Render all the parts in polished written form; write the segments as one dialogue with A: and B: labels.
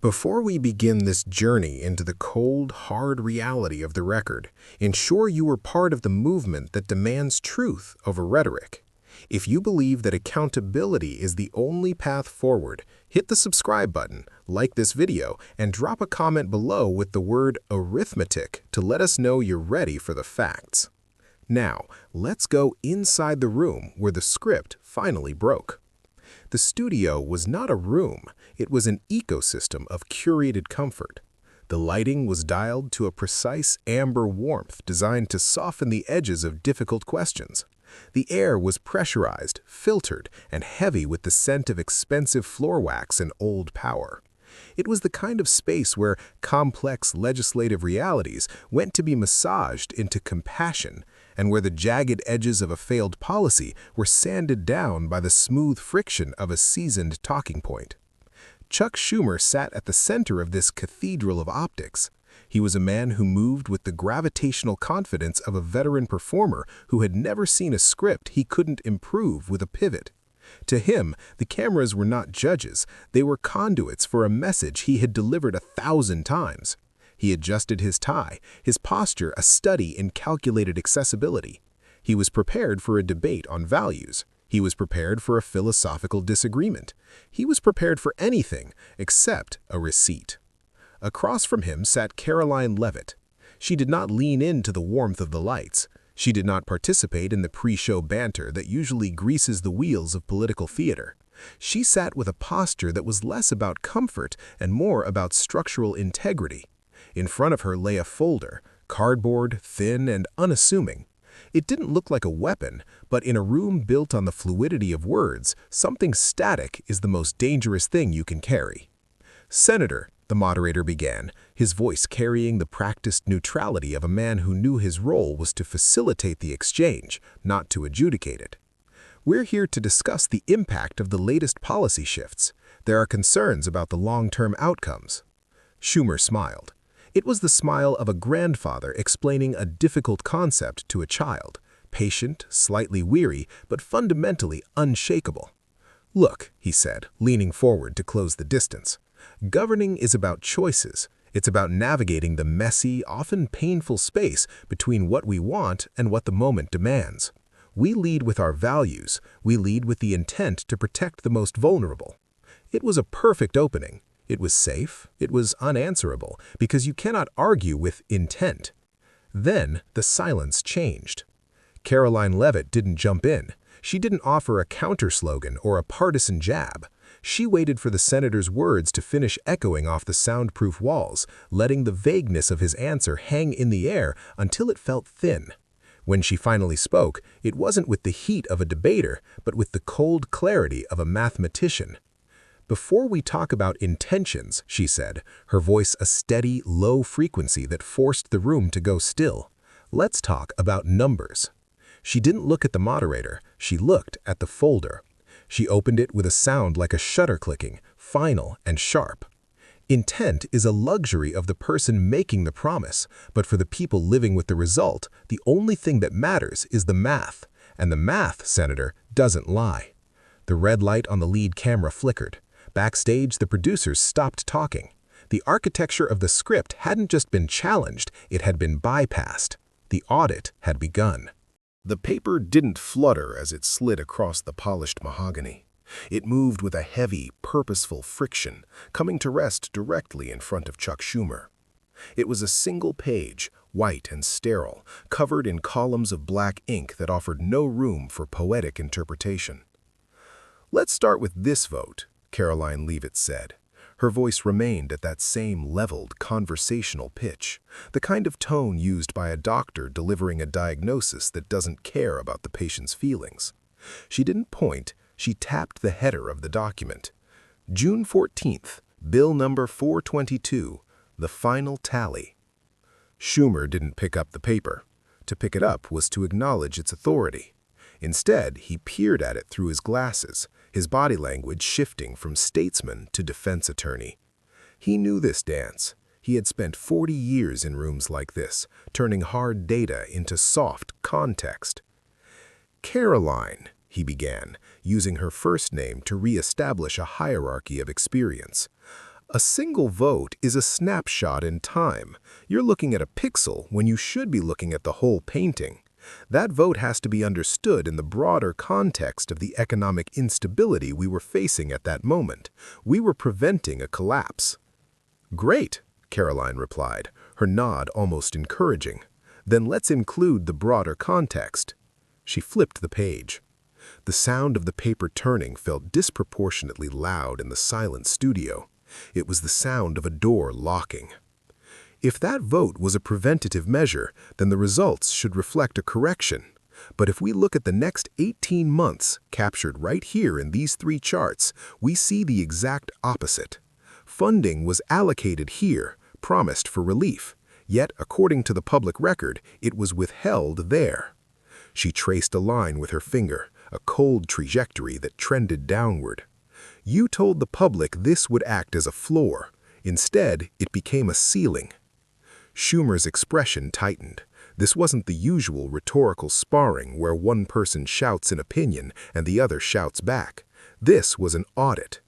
A: Before we begin this journey into the cold, hard reality of the record, ensure you are part of the movement that demands truth over rhetoric. If you believe that accountability is the only path forward, hit the subscribe button, like this video, and drop a comment below with the word arithmetic to let us know you're ready for the facts. Now, let's go inside the room where the script finally broke. The studio was not a room, it was an ecosystem of curated comfort. The lighting was dialed to a precise amber warmth designed to soften the edges of difficult questions. The air was pressurized, filtered, and heavy with the scent of expensive floor wax and old power. It was the kind of space where complex legislative realities went to be massaged into compassion, and where the jagged edges of a failed policy were sanded down by the smooth friction of a seasoned talking point. Chuck Schumer sat at the center of this cathedral of optics. He was a man who moved with the gravitational confidence of a veteran performer who had never seen a script he couldn't improve with a pivot. To him, the cameras were not judges, they were conduits for a message he had delivered 1,000 times. He adjusted his tie, his posture a study in calculated accessibility. He was prepared for a debate on values. He was prepared for a philosophical disagreement. He was prepared for anything except a receipt. Across from him sat Karoline Leavitt. She did not lean into the warmth of the lights. She did not participate in the pre-show banter that usually greases the wheels of political theater. She sat with a posture that was less about comfort and more about structural integrity. In front of her lay a folder, cardboard, thin, and unassuming. It didn't look like a weapon, but in a room built on the fluidity of words, something static is the most dangerous thing you can carry. "Senator," the moderator began, his voice carrying the practiced neutrality of a man who knew his role was to facilitate the exchange, not to adjudicate it. "We're here to discuss the impact of the latest policy shifts. There are concerns about the long-term outcomes." Schumer smiled. It was the smile of a grandfather explaining a difficult concept to a child, patient, slightly weary, but fundamentally unshakable. "Look," he said, leaning forward to close the distance. "Governing is about choices. It's about navigating the messy, often painful space between what we want and what the moment demands. We lead with our values. We lead with the intent to protect the most vulnerable." It was a perfect opening. It was safe, it was unanswerable, because you cannot argue with intent. Then the silence changed. Karoline Leavitt didn't jump in. She didn't offer a counter-slogan or a partisan jab. She waited for the senator's words to finish echoing off the soundproof walls, letting the vagueness of his answer hang in the air until it felt thin. When she finally spoke, it wasn't with the heat of a debater, but with the cold clarity of a mathematician. "Before we talk about intentions," she said, her voice a steady, low frequency that forced the room to go still, "let's talk about numbers." She didn't look at the moderator, she looked at the folder. She opened it with a sound like a shutter clicking, final and sharp. Intent is a luxury of the person making the promise, but for the people living with the result, the only thing that matters is the math, and the math, Senator, doesn't lie. The red light on the lead camera flickered. Backstage, the producers stopped talking. The architecture of the script hadn't just been challenged, it had been bypassed. The audit had begun. The paper didn't flutter as it slid across the polished mahogany. It moved with a heavy, purposeful friction, coming to rest directly in front of Chuck Schumer. It was a single page, white and sterile, covered in columns of black ink that offered no room for poetic interpretation. "Let's start with this vote," Karoline Leavitt said. Her voice remained at that same leveled, conversational pitch, the kind of tone used by a doctor delivering a diagnosis that doesn't care about the patient's feelings. She didn't point, she tapped the header of the document. "June 14th, Bill number 422, the final tally." Schumer didn't pick up the paper. To pick it up was to acknowledge its authority. Instead, he peered at it through his glasses, his body language shifting from statesman to defense attorney. He knew this dance. He had spent 40 years in rooms like this, turning hard data into soft context. "Karoline," he began, using her first name to re-establish a hierarchy of experience. A single vote is a snapshot in time. You're looking at a pixel when you should be looking at the whole painting. That vote has to be understood in the broader context of the economic instability we were facing at that moment. We were preventing a collapse. Great, Karoline replied, her nod almost encouraging. Then let's include the broader context. She flipped the page. The sound of the paper turning felt disproportionately loud in the silent studio. It was the sound of a door locking. If that vote was a preventative measure, then the results should reflect a correction. But if we look at the next 18 months, captured right here in these 3 charts, we see the exact opposite. Funding was allocated here, promised for relief, yet according to the public record, it was withheld there. She traced a line with her finger, a cold trajectory that trended downward. You told the public this would act as a floor. Instead, it became a ceiling. Schumer's expression tightened. This wasn't the usual rhetorical sparring where one person shouts an opinion and the other shouts back. This was an audit.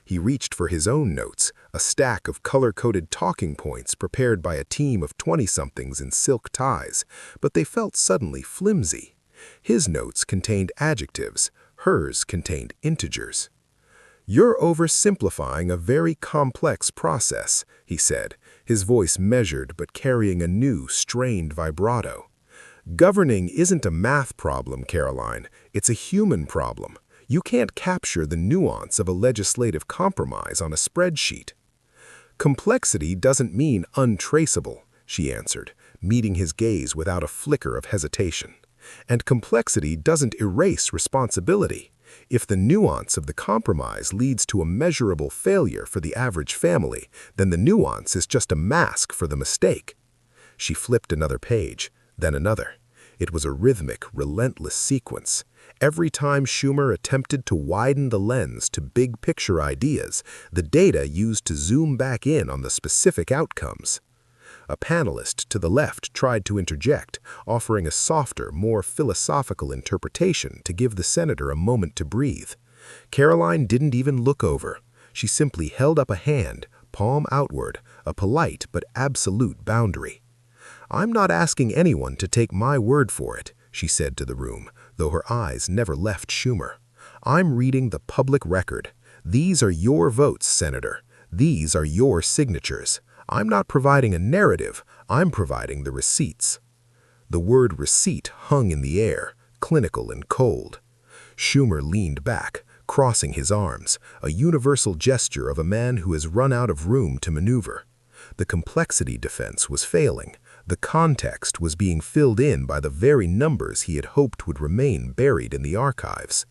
A: He reached for his own notes, a stack of color-coded talking points prepared by a team of 20-somethings in silk ties, but they felt suddenly flimsy. His notes contained adjectives, hers contained integers. "You're oversimplifying a very complex process," he said, his voice measured but carrying a new, strained vibrato. "Governing isn't a math problem, Karoline. It's a human problem. You can't capture the nuance of a legislative compromise on a spreadsheet." "Complexity doesn't mean untraceable," she answered, meeting his gaze without a flicker of hesitation. "And complexity doesn't erase responsibility. If the nuance of the compromise leads to a measurable failure for the average family, then the nuance is just a mask for the mistake." She flipped another page, then another. It was a rhythmic, relentless sequence. Every time Schumer attempted to widen the lens to big-picture ideas, the data used to zoom back in on the specific outcomes. A panelist to the left tried to interject, offering a softer, more philosophical interpretation to give the senator a moment to breathe. Karoline didn't even look over. She simply held up a hand, palm outward, a polite but absolute boundary. "I'm not asking anyone to take my word for it," she said to the room, though her eyes never left Schumer. "I'm reading the public record. These are your votes, Senator. These are your signatures. I'm not providing a narrative, I'm providing the receipts." The word receipt hung in the air, clinical and cold. Schumer leaned back, crossing his arms, a universal gesture of a man who has run out of room to maneuver. The complexity defense was failing. The context was being filled in by the very numbers he had hoped would remain buried in the archives.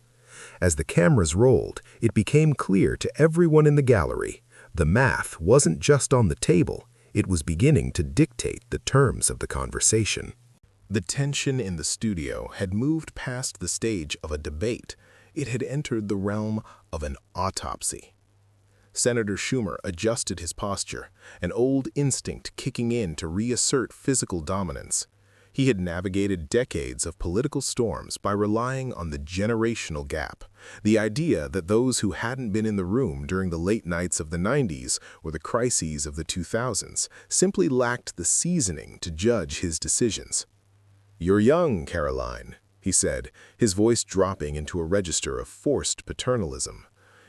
A: As the cameras rolled, it became clear to everyone in the gallery. The math wasn't just on the table, it was beginning to dictate the terms of the conversation. The tension in the studio had moved past the stage of a debate. It had entered the realm of an autopsy. Senator Schumer adjusted his posture, an old instinct kicking in to reassert physical dominance. He had navigated decades of political storms by relying on the generational gap, the idea that those who hadn't been in the room during the late nights of the 90s or the crises of the 2000s simply lacked the seasoning to judge his decisions. "You're young, Karoline," he said, his voice dropping into a register of forced paternalism.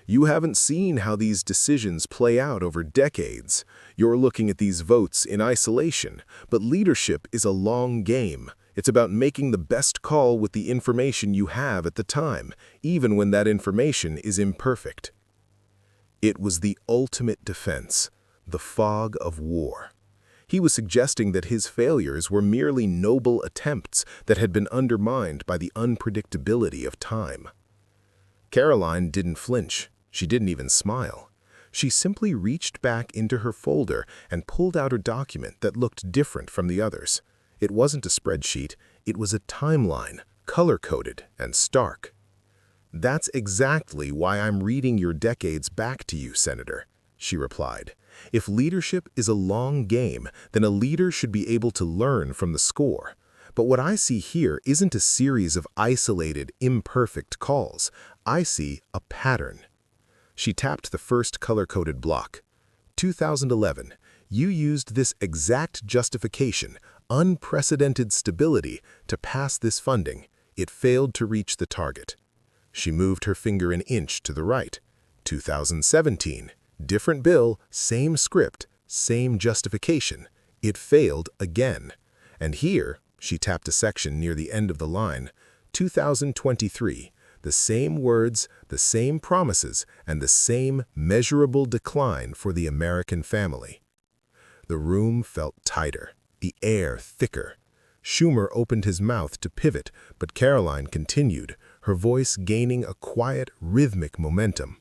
A: "You haven't seen how these decisions play out over decades. You're looking at these votes in isolation, but leadership is a long game. It's about making the best call with the information you have at the time, even when that information is imperfect." It was the ultimate defense, the fog of war. He was suggesting that his failures were merely noble attempts that had been undermined by the unpredictability of time. Karoline didn't flinch. She didn't even smile. She simply reached back into her folder and pulled out a document that looked different from the others. It wasn't a spreadsheet, it was a timeline, color-coded and stark. "That's exactly why I'm reading your decades back to you, Senator," she replied. "If leadership is a long game, then a leader should be able to learn from the score. But what I see here isn't a series of isolated, imperfect calls. I see a pattern." She tapped the first color-coded block. 2011. You used this exact justification, unprecedented stability, to pass this funding. It failed to reach the target. She moved her finger an inch to the right. 2017. Different bill, same script, same justification. It failed again. And here, she tapped a section near the end of the line. 2023. The same words, the same promises, and the same measurable decline for the American family. The room felt tighter, the air thicker. Schumer opened his mouth to pivot, but Karoline continued, her voice gaining a quiet, rhythmic momentum.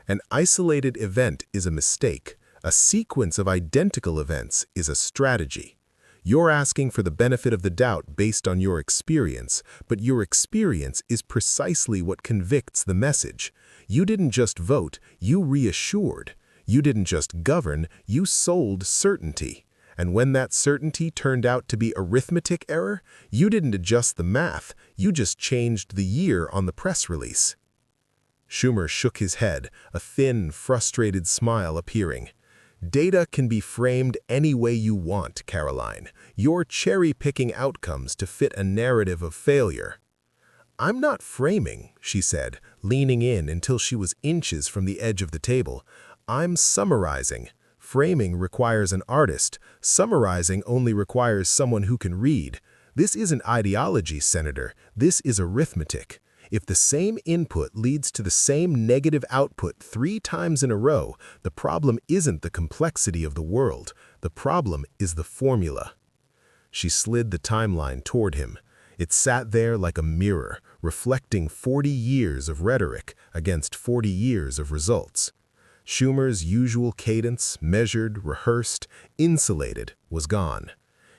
A: An isolated event is a mistake. A sequence of identical events is a strategy. You're asking for the benefit of the doubt based on your experience, but your experience is precisely what convicts the message. You didn't just vote, you reassured. You didn't just govern, you sold certainty. And when that certainty turned out to be arithmetic error, you didn't adjust the math, you just changed the year on the press release. Schumer shook his head, a thin, frustrated smile appearing. Data can be framed any way you want, Karoline. You're cherry-picking outcomes to fit a narrative of failure. I'm not framing, she said, leaning in until she was inches from the edge of the table. I'm summarizing. Framing requires an artist. Summarizing only requires someone who can read. This isn't ideology, Senator. This is arithmetic. If the same input leads to the same negative output 3 times in a row, the problem isn't the complexity of the world. The problem is the formula. She slid the timeline toward him. It sat there like a mirror, reflecting 40 years of rhetoric against 40 years of results. Schumer's usual cadence, measured, rehearsed, insulated, was gone.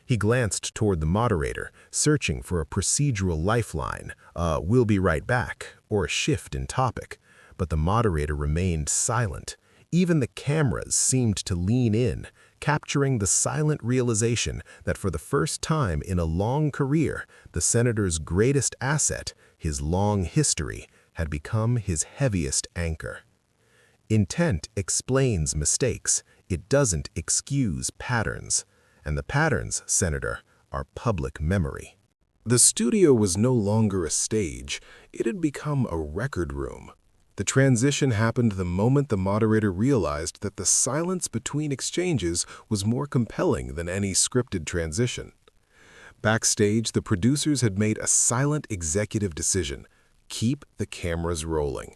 A: He glanced toward the moderator, searching for a procedural lifeline, "we'll be right back," or a shift in topic. But the moderator remained silent. Even the cameras seemed to lean in, capturing the silent realization that for the first time in a long career, the senator's greatest asset, his long history, had become his heaviest anchor. Intent explains mistakes. It doesn't excuse patterns. And the patterns, Senator, are public memory. The studio was no longer a stage. It had become a record room. The transition happened the moment the moderator realized that the silence between exchanges was more compelling than any scripted transition. Backstage, the producers had made a silent executive decision: keep the cameras rolling.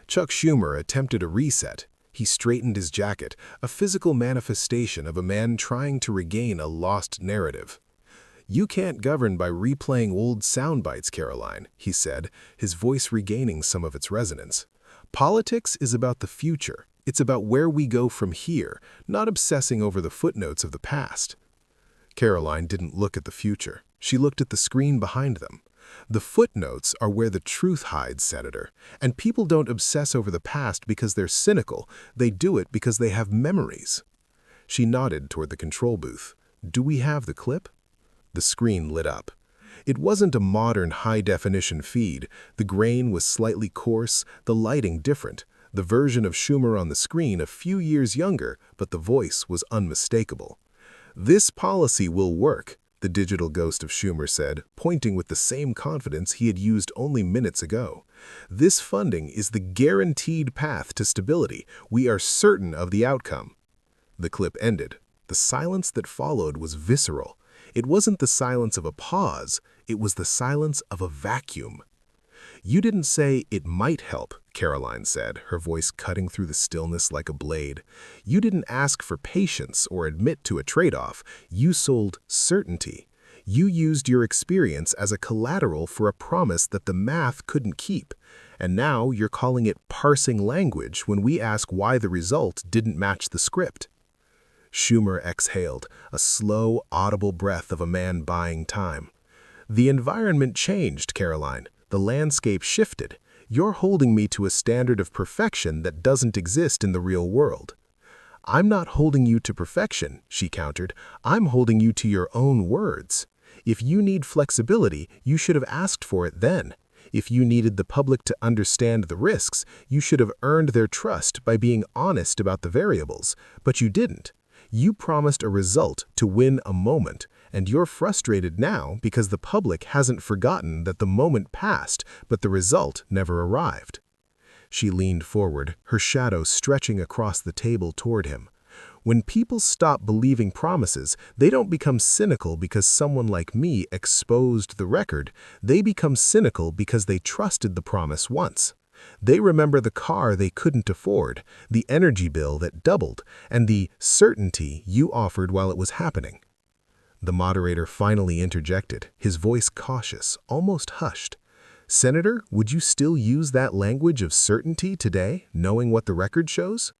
A: Chuck Schumer attempted a reset. He straightened his jacket, a physical manifestation of a man trying to regain a lost narrative. "You can't govern by replaying old sound bites, Karoline," he said, his voice regaining some of its resonance. "Politics is about the future. It's about where we go from here, not obsessing over the footnotes of the past." Karoline didn't look at the future. She looked at the screen behind them. The footnotes are where the truth hides, Senator, and people don't obsess over the past because they're cynical. They do it because they have memories. She nodded toward the control booth. "Do we have the clip?" The screen lit up. It wasn't a modern high-definition feed. The grain was slightly coarse, the lighting different. The version of Schumer on the screen a few years younger, but the voice was unmistakable. "This policy will work," the digital ghost of Schumer said, pointing with the same confidence he had used only minutes ago. "This funding is the guaranteed path to stability. We are certain of the outcome." The clip ended. The silence that followed was visceral. It wasn't the silence of a pause, it was the silence of a vacuum. "You didn't say it might help," Karoline said, her voice cutting through the stillness like a blade. "You didn't ask for patience or admit to a trade-off. You sold certainty. You used your experience as a collateral for a promise that the math couldn't keep. And now you're calling it parsing language when we ask why the result didn't match the script." Schumer exhaled, a slow, audible breath of a man buying time. "The environment changed, Karoline. The landscape shifted. You're holding me to a standard of perfection that doesn't exist in the real world." "I'm not holding you to perfection," she countered. "I'm holding you to your own words. If you need flexibility, you should have asked for it then. If you needed the public to understand the risks, you should have earned their trust by being honest about the variables, but you didn't. You promised a result to win a moment, and you're frustrated now because the public hasn't forgotten that the moment passed, but the result never arrived. She leaned forward, her shadow stretching across the table toward him. When people stop believing promises, they don't become cynical because someone like me exposed the record. They become cynical because they trusted the promise once. They remember the car they couldn't afford, the energy bill that doubled, and the certainty you offered while it was happening. The moderator finally interjected, his voice cautious, almost hushed. "Senator, would you still use that language of certainty today, knowing what the record shows?"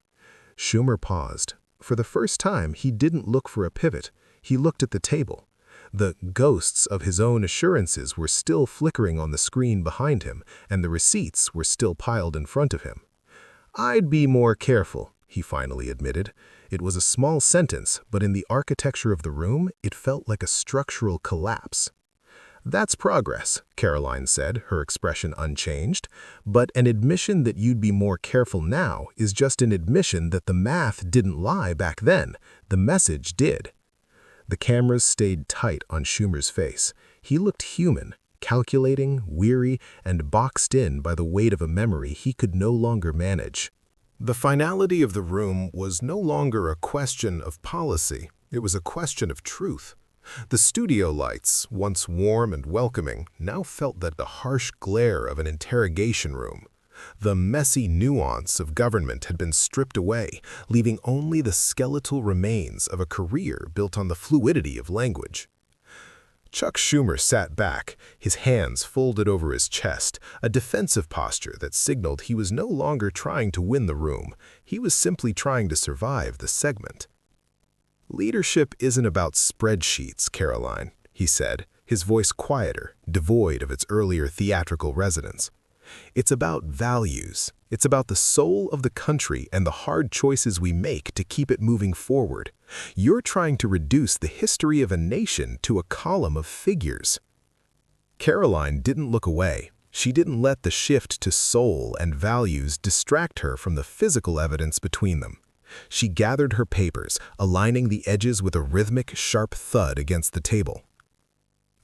A: Schumer paused. For the first time, he didn't look for a pivot. He looked at the table. The ghosts of his own assurances were still flickering on the screen behind him, and the receipts were still piled in front of him. "I'd be more careful," he finally admitted. It was a small sentence, but in the architecture of the room, it felt like a structural collapse. "That's progress," Karoline said, her expression unchanged. "But an admission that you'd be more careful now is just an admission that the math didn't lie back then. The message did." The cameras stayed tight on Schumer's face. He looked human, calculating, weary, and boxed in by the weight of a memory he could no longer manage. The finality of the room was no longer a question of policy. It was a question of truth. The studio lights, once warm and welcoming, now felt that the harsh glare of an interrogation room. The messy nuance of government had been stripped away, leaving only the skeletal remains of a career built on the fluidity of language. Chuck Schumer sat back, his hands folded over his chest, a defensive posture that signaled he was no longer trying to win the room. He was simply trying to survive the segment. "Leadership isn't about spreadsheets, Karoline," he said, his voice quieter, devoid of its earlier theatrical resonance. "It's about values. It's about the soul of the country and the hard choices we make to keep it moving forward. You're trying to reduce the history of a nation to a column of figures." Karoline didn't look away. She didn't let the shift to soul and values distract her from the physical evidence between them. She gathered her papers, aligning the edges with a rhythmic, sharp thud against the table.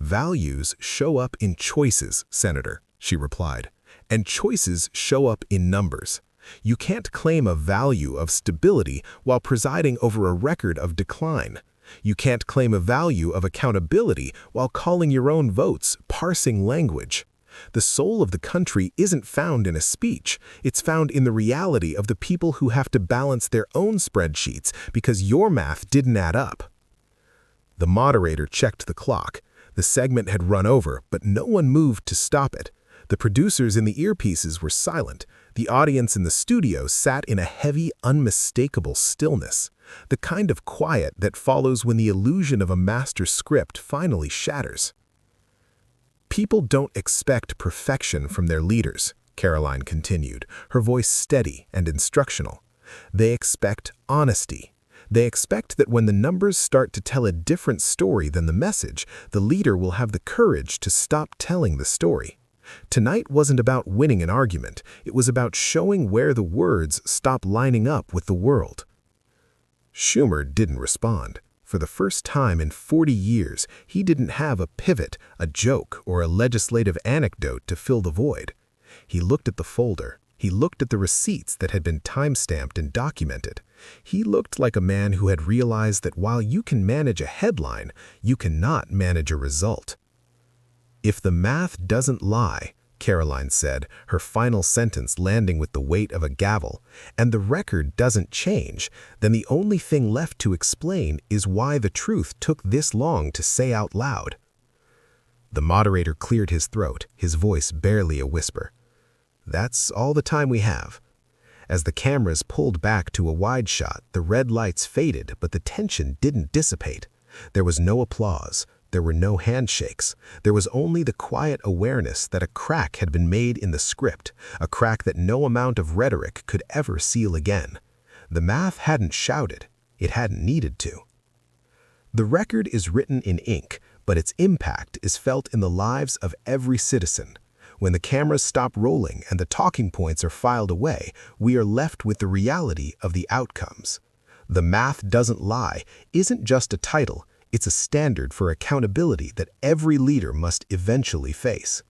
A: "Values show up in choices, Senator," she replied, "and choices show up in numbers. You can't claim a value of stability while presiding over a record of decline. You can't claim a value of accountability while calling your own votes, parsing language. The soul of the country isn't found in a speech. It's found in the reality of the people who have to balance their own spreadsheets because your math didn't add up." The moderator checked the clock. The segment had run over, but no one moved to stop it. The producers in the earpieces were silent. The audience in the studio sat in a heavy, unmistakable stillness, the kind of quiet that follows when the illusion of a master script finally shatters. "People don't expect perfection from their leaders," Karoline continued, her voice steady and instructional. "They expect honesty. They expect that when the numbers start to tell a different story than the message, the leader will have the courage to stop telling the story. Tonight wasn't about winning an argument. It was about showing where the words stop lining up with the world." Schumer didn't respond. For the first time in 40 years, he didn't have a pivot, a joke, or a legislative anecdote to fill the void. He looked at the folder. He looked at the receipts that had been time-stamped and documented. He looked like a man who had realized that while you can manage a headline, you cannot manage a result. "If the math doesn't lie," Karoline said, her final sentence landing with the weight of a gavel, "and the record doesn't change, then the only thing left to explain is why the truth took this long to say out loud." The moderator cleared his throat, his voice barely a whisper. "That's all the time we have." As the cameras pulled back to a wide shot, the red lights faded, but the tension didn't dissipate. There was no applause. There were no handshakes. There was only the quiet awareness that a crack had been made in the script, a crack that no amount of rhetoric could ever seal again. The math hadn't shouted. It hadn't needed to. The record is written in ink, but its impact is felt in the lives of every citizen. When the cameras stop rolling and the talking points are filed away, we are left with the reality of the outcomes. "The Math Doesn't Lie" isn't just a title, it's a standard for accountability that every leader must eventually face.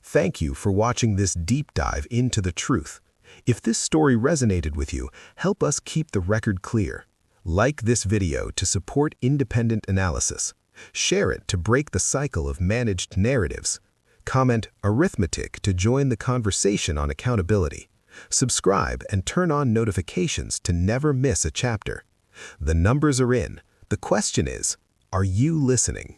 A: Thank you for watching this deep dive into the truth. If this story resonated with you, help us keep the record clear. Like this video to support independent analysis. Share it to break the cycle of managed narratives. Comment "arithmetic" to join the conversation on accountability. Subscribe and turn on notifications to never miss a chapter. The numbers are in. The question is, are you listening?